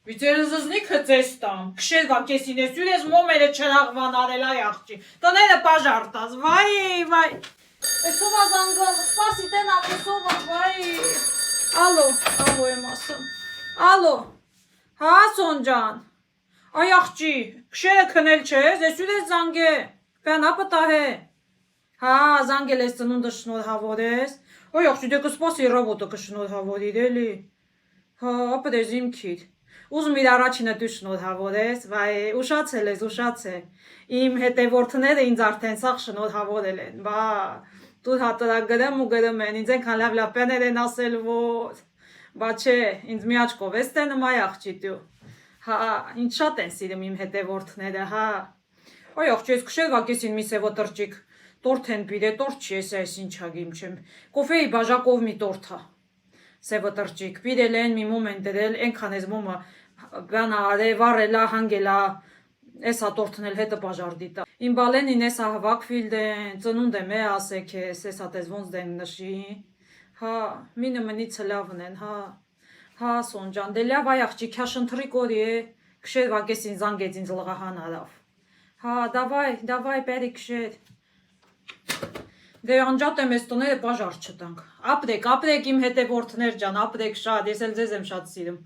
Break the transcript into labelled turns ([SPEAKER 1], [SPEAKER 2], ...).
[SPEAKER 1] Վիճերզզնիքը ձեզ տամ, քշելվա կեսին ես յուր ես մոմերը չրաղվան արել այ աղջի, տները պաժարտած, վայ, Սովա զանգալ, սպասի տենա, սովա, վայ, ալո եմ ասում, ալո, հա Սոնջան, այ աղջի, քշերը քնել չես, ես յուր ես զանգե, բան ապտահ է, հա զանգել ես ծնունդը շնորհավոր ես, այ աղջի դե կսպասի ռոբոտը կշնորհավորիր էլի, հա ապդ ես իմ քիդ, ուզում իր առաջինը դու շնորհավոր ես, վայ, ուշացել ես, իմ հետևորդները ինձ արդեն սաղ շնորհավորել են, բա, դու հատրա գրեմ ու գրեմ են, ինձ ենքան լավ բաներ են ասել, որ, բա չէ, ինձ մի աչկով ես տենում այ աղջի դու, հա, ինձ շատ են սիրում իմ հետևորդները, հա, այ աղջի ես քշել վակեսին մի սևոտրճիկ, տորթ են պիրե, տորթ չի ես այս ինչա գիմ չեմ, կոֆեի բաժակով մի տորթա, սևոտրճիկ, պիրել են, մի մոմ են դրել, ենքան ես մոմը բանա արե, վարելա, հանգելա, էսա տորթն էլ հետը բաժարդի տա, իմ բալենին էսա հավակվիլդ են, ծնունդ եմ է ասեք ես, էսա տես ոնց դեն նշի, հա, մինը մնիցը լավն են, հա, Սոնջան, դե լավ այ աղջի, քյաշընթրի կորի է, քշեր վակեսին զանգեց ինձ լղահան արավ, հա, դավայ, պերի քշեր, դե անջատ եմ ես տները բաժար չտանք, ապրեք իմ հետևորդներ ջան, ապրեք շատ, ես էլ ձեզ եմ շատ սիրում,